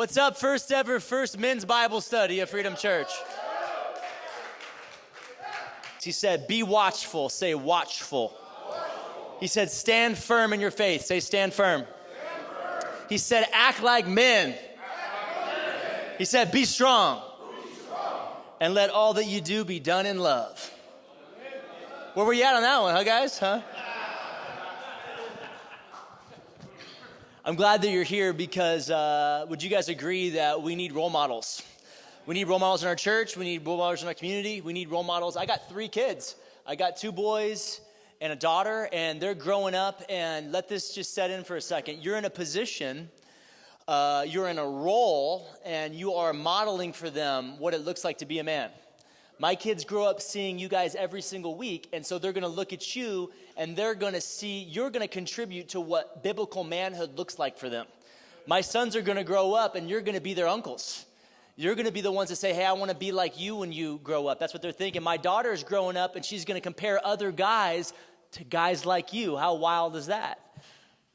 What's up? First men's Bible study at Freedom Church. He said, be watchful. Say watchful. He said, stand firm in your faith. Say stand firm. He said, act like men. He said, be strong. And let all that you do be done in love. Where were you at on that one, huh, guys? Huh? I'm glad that you're here because would you guys agree that we need role models? We need role models in our church. We need role models in our community. We need role models. I got 3 kids. I got 2 boys and a daughter, and they're growing up. And let this just set in for a second. You're in a position, you're in a role, and you are modeling for them what it looks like to be a man. My kids grow up seeing you guys every single week, and so they're going to look at you, and they're going to see you're going to contribute to what biblical manhood looks like for them. My sons are going to grow up, and you're going to be their uncles. You're going to be the ones that say, hey, I want to be like you when you grow up. That's what they're thinking. My daughter's growing up, and she's going to compare other guys to guys like you. How wild is that?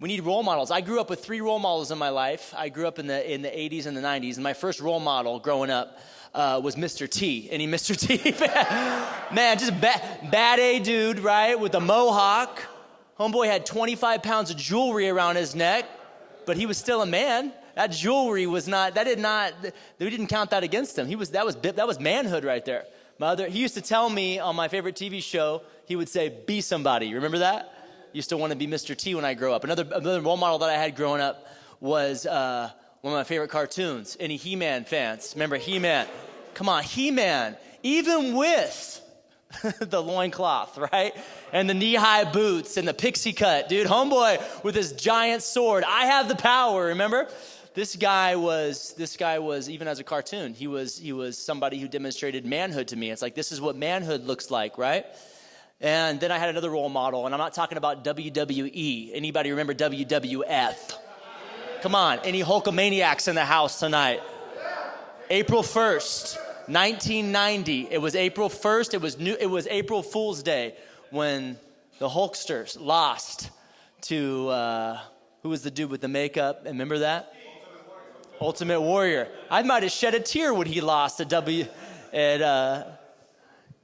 We need role models. I grew up with 3 role models in my life. I grew up in the 80s and the 90s, and my first role model growing up was Mr. T. Any Mr. T? Man, just bad A dude, right, with a mohawk. Homeboy had 25 pounds of jewelry around his neck, but he was still a man. That jewelry was not, we didn't count that against him. That was manhood right there. He used to tell me on my favorite TV show, he would say, be somebody. You remember that? Used to want to be Mr. T when I grew up. Another role model that I had growing up was one of my favorite cartoons. Any He-Man fans? Remember He-Man? Come on, He-Man. Even with the loincloth, right? And the knee-high boots and the pixie cut. Dude, homeboy with his giant sword. I have the power, remember? This guy was, even as a cartoon, he was somebody who demonstrated manhood to me. It's like, this is what manhood looks like, right? And then I had another role model, and I'm not talking about WWE. Anybody remember WWF? Come on, any Hulkamaniacs in the house tonight? April 1st, 1990. It was April 1st. It was April Fool's Day when the Hulksters lost to, who was the dude with the makeup? Remember that? Ultimate Warrior. I might have shed a tear when he lost at the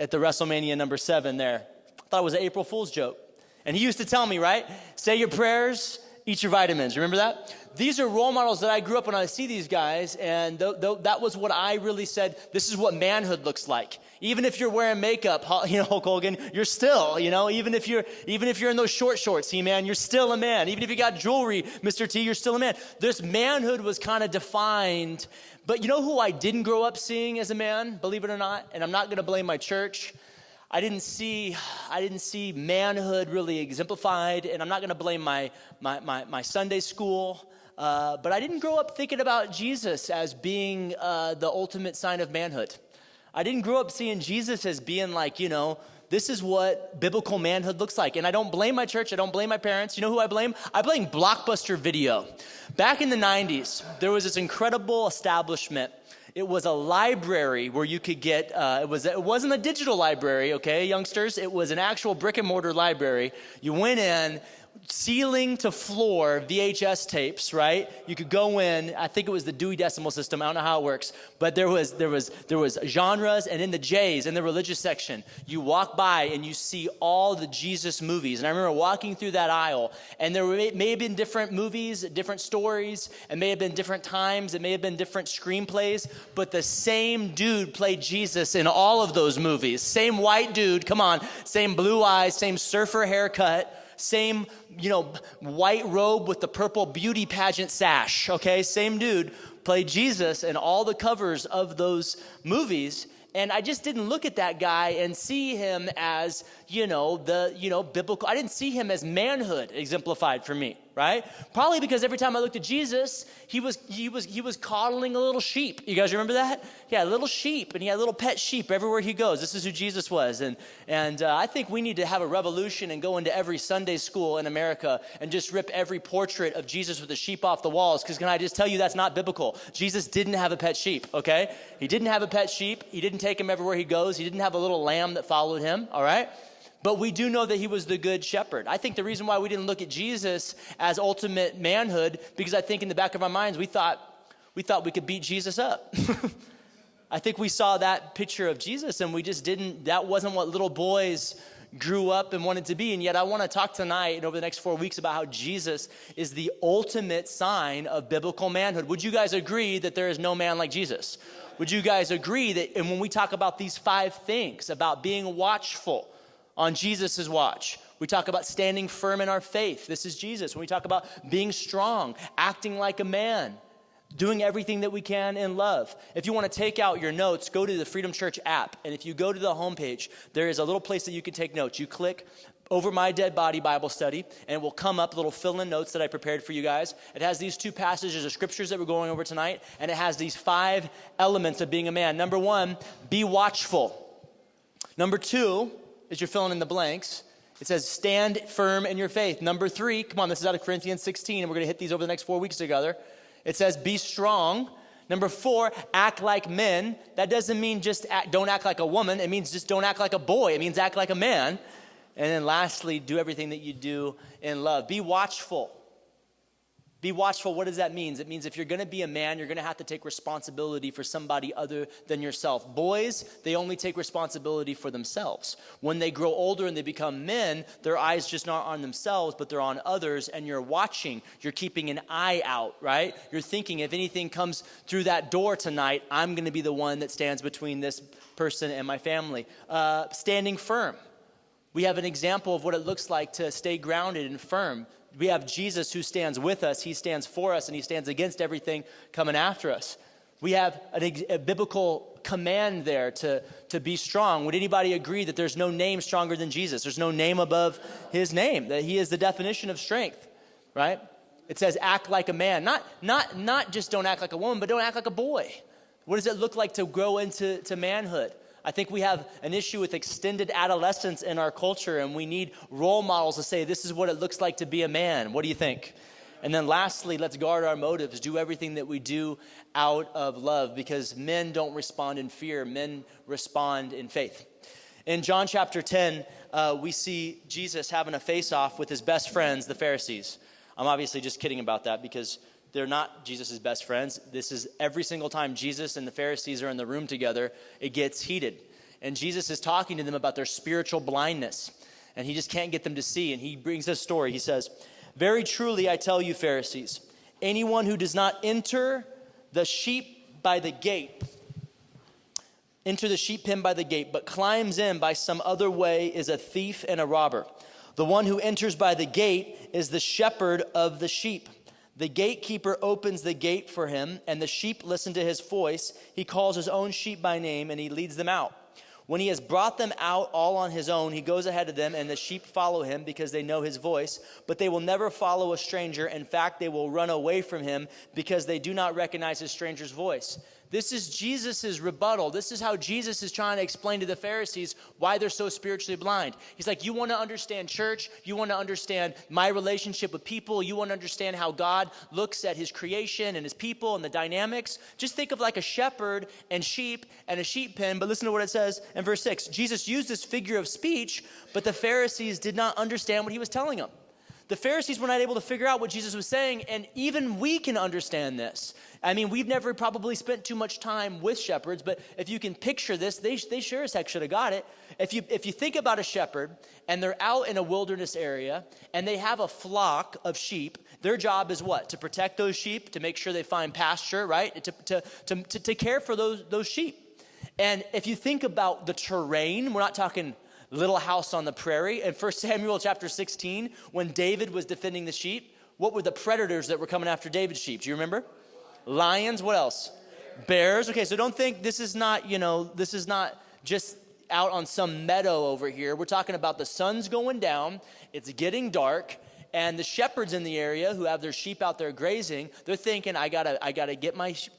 WrestleMania number 7 there. Thought it was an April Fool's joke. And he used to tell me, right? Say your prayers, eat your vitamins. Remember that? These are role models that I grew up when I see these guys, and that was what I really said, this is what manhood looks like. Even if you're wearing makeup, Hulk Hogan, you're still, even if you're in those short shorts, He-Man, you're still a man. Even if you got jewelry, Mr. T, you're still a man. This manhood was kind of defined. But you know who I didn't grow up seeing as a man, believe it or not? And I'm not going to blame my church. I didn't see manhood really exemplified, and I'm not going to blame my Sunday school. But I didn't grow up thinking about Jesus as being the ultimate sign of manhood. I didn't grow up seeing Jesus as being like, this is what biblical manhood looks like. And I don't blame my church. I don't blame my parents. You know who I blame? I blame Blockbuster Video. Back in the 90s, there was this incredible establishment. It was a library where you could get, it wasn't a digital library, okay, youngsters? It was an actual brick and mortar library. You went in, ceiling to floor VHS tapes, right? You could go in, I think it was the Dewey Decimal System, I don't know how it works, but there was genres, and in the J's, in the religious section, you walk by and you see all the Jesus movies. And I remember walking through that aisle, and there may have been different movies, different stories, it may have been different times, it may have been different screenplays, but the same dude played Jesus in all of those movies. Same white dude, come on, same blue eyes, same surfer haircut, same, white robe with the purple beauty pageant sash, okay? Same dude played Jesus in all the covers of those movies. And I just didn't look at that guy and see him as, biblical. I didn't see him as manhood exemplified for me, right? Probably because every time I looked at Jesus, he was coddling a little sheep. You guys remember that? He had a little sheep, and he had a little pet sheep everywhere he goes. This is who Jesus was. And I think we need to have a revolution and go into every Sunday school in America and just rip every portrait of Jesus with the sheep off the walls. Because can I just tell you, that's not biblical. Jesus didn't have a pet sheep, okay? He didn't have a pet sheep. He didn't take him everywhere he goes. He didn't have a little lamb that followed him, all right? But we do know that he was the good shepherd. I think the reason why we didn't look at Jesus as ultimate manhood, because I think in the back of our minds we thought, We thought we could beat Jesus up. I think we saw that picture of Jesus and we just didn't, that wasn't what little boys grew up and wanted to be. And yet I want to talk tonight and over the next 4 weeks about how Jesus is the ultimate sign of biblical manhood. Would you guys agree that there is no man like Jesus? Would you guys agree that, and when we talk about these 5 things, about being watchful on Jesus's watch, we talk about standing firm in our faith. This is Jesus. When we talk about being strong, acting like a man, doing everything that we can in love. If you want to take out your notes, go to the Freedom Church app. And if you go to the homepage, there is a little place that you can take notes. You click over My Dead Body Bible Study, and it will come up little fill-in notes that I prepared for you guys. It has these 2 passages of scriptures that we're going over tonight, and it has these 5 elements of being a man. Number 1, be watchful. Number 2, as you're filling in the blanks, it says stand firm in your faith. Number 3, come on, this is out of Corinthians 16, and we're going to hit these over the next 4 weeks together. It says be strong. Number 4, act like men. That doesn't mean just don't act like a woman. It means just don't act like a boy. It means act like a man. And then lastly, do everything that you do in love. Be watchful. Be watchful, what does that mean? It means if you're going to be a man, you're going to have to take responsibility for somebody other than yourself. Boys, they only take responsibility for themselves. When they grow older and they become men, their eyes just not on themselves, but they're on others, and you're watching. You're keeping an eye out, right? You're thinking, if anything comes through that door tonight, I'm going to be the one that stands between this person and my family. Standing firm. We have an example of what it looks like to stay grounded and firm. We have Jesus who stands with us. He stands for us, and he stands against everything coming after us. We have a biblical command there to be strong. Would anybody agree that there's no name stronger than Jesus? There's no name above his name, that he is the definition of strength, right? It says act like a man. Not just don't act like a woman, but don't act like a boy. What does it look like to grow into manhood? I think we have an issue with extended adolescence in our culture, and we need role models to say, this is what it looks like to be a man. What do you think? And then lastly, let's guard our motives. Do everything that we do out of love, because men don't respond in fear. Men respond in faith. In John chapter 10, we see Jesus having a face-off with his best friends, the Pharisees. I'm obviously just kidding about that because they're not Jesus' best friends. This is every single time Jesus and the Pharisees are in the room together, it gets heated. And Jesus is talking to them about their spiritual blindness. And he just can't get them to see. And he brings this story. He says, very truly I tell you, Pharisees, anyone who does not enter the sheep by the gate, enter the sheep pen by the gate, but climbs in by some other way is a thief and a robber. The one who enters by the gate is the shepherd of the sheep. The gatekeeper opens the gate for him, and the sheep listen to his voice. He calls his own sheep by name, and he leads them out. When he has brought them out all on his own, he goes ahead of them, and the sheep follow him because they know his voice. But they will never follow a stranger. In fact, they will run away from him because they do not recognize his stranger's voice. This is Jesus' rebuttal. This is how Jesus is trying to explain to the Pharisees why they're so spiritually blind. He's like, you want to understand church? You want to understand my relationship with people? You want to understand how God looks at his creation and his people and the dynamics? Just think of like a shepherd and a sheep pen. But listen to what it says in verse 6. Jesus used this figure of speech, but the Pharisees did not understand what he was telling them. The Pharisees were not able to figure out what Jesus was saying, and even we can understand this. I mean, we've never probably spent too much time with shepherds, but if you can picture this, they sure as heck should have got it. If you think about a shepherd, and they're out in a wilderness area, and they have a flock of sheep, their job is what? To protect those sheep, to make sure they find pasture, right? To care for those sheep. And if you think about the terrain, we're not talking little house on the prairie. In 1 Samuel chapter 16, when David was defending the sheep, what were the predators that were coming after David's sheep? Do you remember? Lions, what else? Bears. Okay, so don't think this is not just out on some meadow over here. We're talking about the sun's going down, it's getting dark, and the shepherds in the area who have their sheep out there grazing, they're thinking, I gotta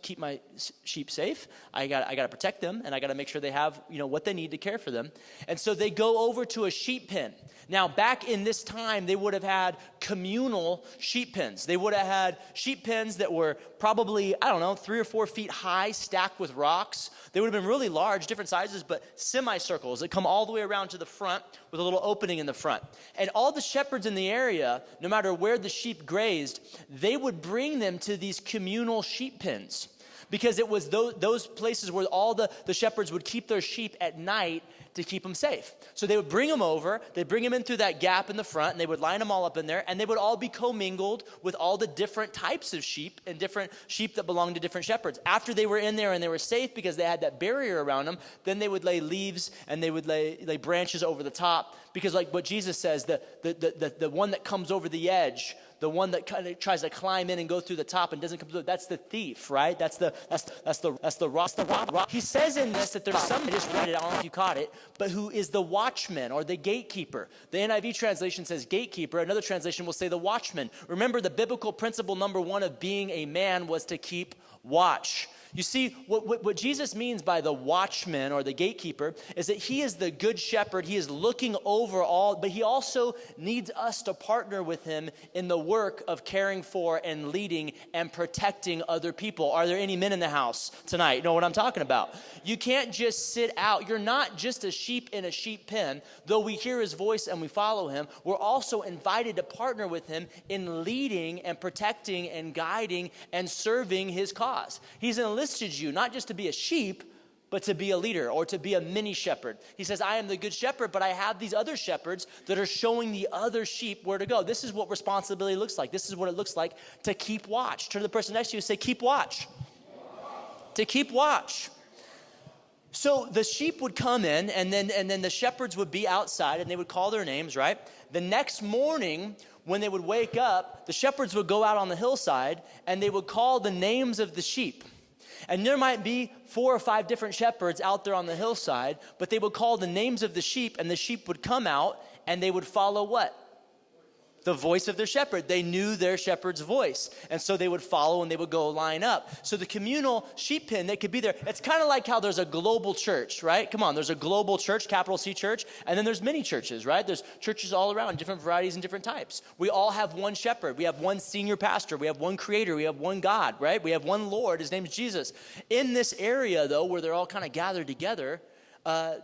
keep my sheep safe. I gotta protect them, and I gotta make sure they have what they need to care for them. And so they go over to a sheep pen. Now, back in this time, they would have had communal sheep pens. They would have had sheep pens that were probably 3 or 4 feet high, stacked with rocks. They would have been really large, different sizes, but semicircles that come all the way around to the front with a little opening in the front. And all the shepherds in the area, no matter where the sheep grazed, they would bring them to these communal sheep pens, because it was those places where all the shepherds would keep their sheep at night to keep them safe. So they would bring them over, they'd bring them in through that gap in the front, and they would line them all up in there, and they would all be commingled with all the different types of sheep and different sheep that belonged to different shepherds. After they were in there and they were safe because they had that barrier around them, then they would lay leaves and they would lay branches over the top, because like what Jesus says, the one that comes over the edge, the one that kind of tries to climb in and go through the top and doesn't come through, that's the thief, right? That's the rob. He says in this that there's somebody, I just read it, I don't know if you caught it, but who is the watchman or the gatekeeper. The NIV translation says gatekeeper. Another translation will say the watchman. Remember, the biblical principle number one of being a man was to keep watch. You see, what Jesus means by the watchman or the gatekeeper is that he is the good shepherd. He is looking over all, but he also needs us to partner with him in the work of caring for and leading and protecting other people. Are there any men in the house tonight? You know what I'm talking about? You can't just sit out. You're not just a sheep in a sheep pen. Though we hear his voice and we follow him, we're also invited to partner with him in leading and protecting and guiding and serving his cause. He's enlisted you not just to be a sheep, but to be a leader or to be a mini shepherd. He says, I am the good shepherd, but I have these other shepherds that are showing the other sheep where to go. This is what responsibility looks like. This is what it looks like to keep watch. Turn to the person next to you and say, keep watch. To keep watch. So the sheep would come in, and then the shepherds would be outside, and they would call their names, right? The next morning, when they would wake up, the shepherds would go out on the hillside, and they would call the names of the sheep. And there might be 4 or 5 different shepherds out there on the hillside, but they would call the names of the sheep, and the sheep would come out, and they would follow what? The voice of their shepherd. They knew their shepherd's voice. And so they would follow and they would go line up. So the communal sheep pen, they could be there. It's kind of like how there's a global church, right? Come on, there's a global church, capital C church, and then there's many churches, right? There's churches all around, different varieties and different types. We all have one shepherd. We have one senior pastor. We have one creator. We have one God, right? We have one Lord. His name is Jesus. In this area, though, where they're all kind of gathered together,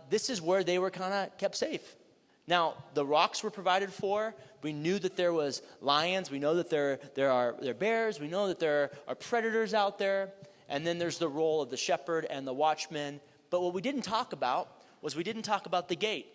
this is where they were kind of kept safe. Now, the rocks were provided for. We knew that there was lions. We know that there are bears. We know that there are predators out there. And then there's the role of the shepherd and the watchman. But what we didn't talk about was we didn't talk about the gate.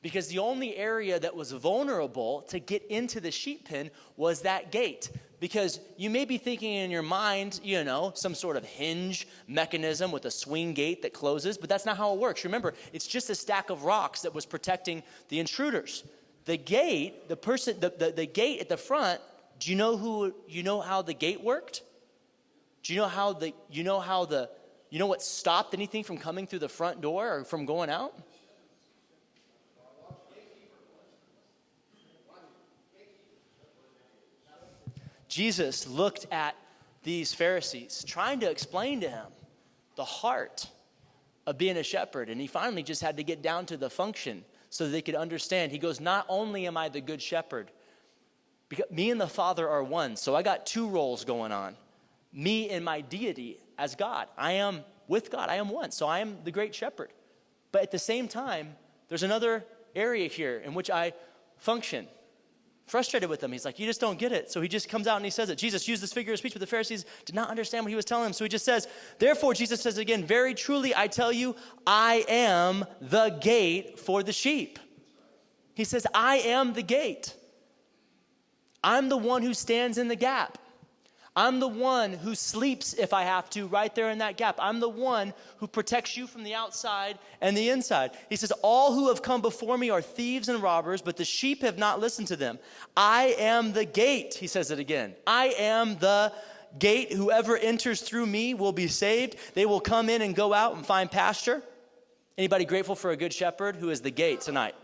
Because the only area that was vulnerable to get into the sheep pen was that gate. Because you may be thinking in your mind, you know, some sort of hinge mechanism with a swing gate that closes, but that's not how it works. Remember, it's just a stack of rocks that was protecting the intruders. The gate, the gate at the front, do you know how the gate worked? Do you know what stopped anything from coming through the front door or from going out? Jesus looked at these Pharisees, trying to explain to him the heart of being a shepherd. And he finally just had to get down to the function so that they could understand. He goes, not only am I the good shepherd, because me and the Father are one. So I got 2 roles going on. Me and my deity as God. I am with God. I am one. So I am the great shepherd. But at the same time, there's another area here in which I function. Frustrated with them. He's like, you just don't get it. So he just comes out and he says it. Jesus used this figure of speech, but the Pharisees did not understand what he was telling them. So he just says, therefore, Jesus says again, very truly, I tell you, I am the gate for the sheep. He says, I am the gate. I'm the one who stands in the gap. I'm the one who sleeps, if I have to, right there in that gap. I'm the one who protects you from the outside and the inside. He says, all who have come before me are thieves and robbers, but the sheep have not listened to them. I am the gate, he says it again. I am the gate. Whoever enters through me will be saved. They will come in and go out and find pasture. Anybody grateful for a good shepherd who is the gate tonight?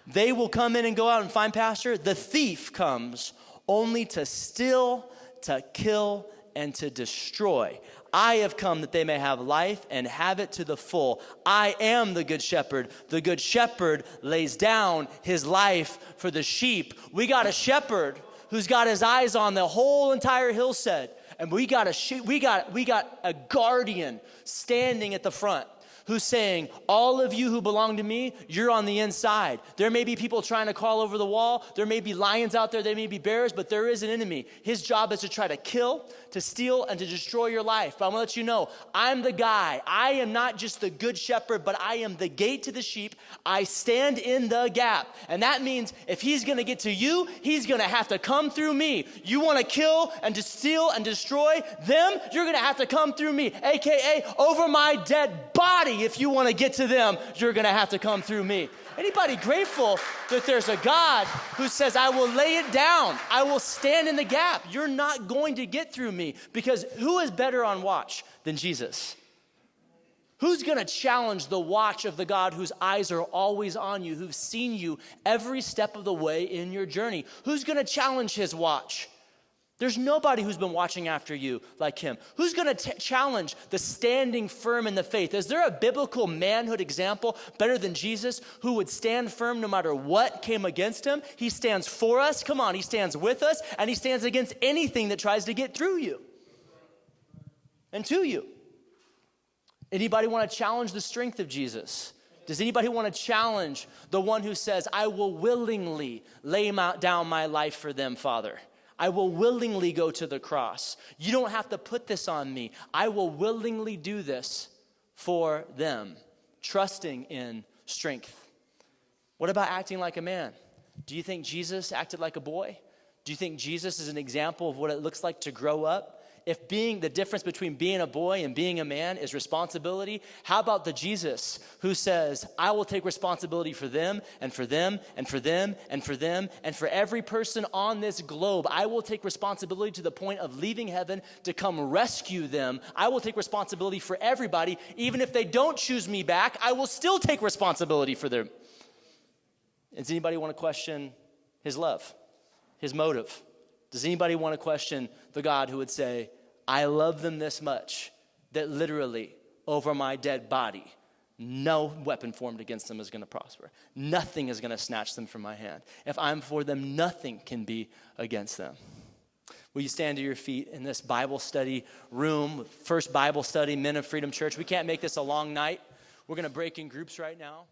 They will come in and go out and find pasture. The thief comes only to steal, to kill, and to destroy. I have come that they may have life and have it to the full. I am the good shepherd. The good shepherd lays down his life for the sheep. We got a shepherd who's got his eyes on the whole entire hillside. And we got a guardian standing at the front. who's saying, all of you who belong to me, you're on the inside. There may be people trying to crawl over the wall. There may be lions out there. There may be bears, but there is an enemy. His job is to try to kill, to steal, and to destroy your life. But I'm going to let you know, I'm the guy. I am not just the good shepherd, but I am the gate to the sheep. I stand in the gap. And that means if he's going to get to you, he's going to have to come through me. You want to kill and to steal and destroy them, you're going to have to come through me, AKA over my dead body. If you want to get to them, you're going to have to come through me. Anybody grateful that there's a God who says, I will lay it down. I will stand in the gap. You're not going to get through me, because who is better on watch than Jesus? Who's going to challenge the watch of the God whose eyes are always on you, who's seen you every step of the way in your journey? Who's going to challenge his watch? There's nobody who's been watching after you like him. Who's going to challenge the standing firm in the faith? Is there a biblical manhood example better than Jesus who would stand firm no matter what came against him? He stands for us. Come on, he stands with us, and he stands against anything that tries to get through you and to you. Anybody want to challenge the strength of Jesus? Does anybody want to challenge the one who says, I will willingly lay down my life for them, Father? I will willingly go to the cross. You don't have to put this on me. I will willingly do this for them, trusting in strength. What about acting like a man? Do you think Jesus acted like a boy? Do you think Jesus is an example of what it looks like to grow up? If being the difference between being a boy and being a man is responsibility, how about the Jesus who says, I will take responsibility for them and for them and for them and for them and for every person on this globe. I will take responsibility to the point of leaving heaven to come rescue them. I will take responsibility for everybody. Even if they don't choose me back, I will still take responsibility for them. Does anybody want to question his love, his motive? Does anybody want to question the God who would say, I love them this much that literally over my dead body, no weapon formed against them is going to prosper. Nothing is going to snatch them from my hand. If I'm for them, nothing can be against them. Will you stand to your feet in this Bible study room, first Bible study, Men of Freedom Church? We can't make this a long night. We're going to break in groups right now.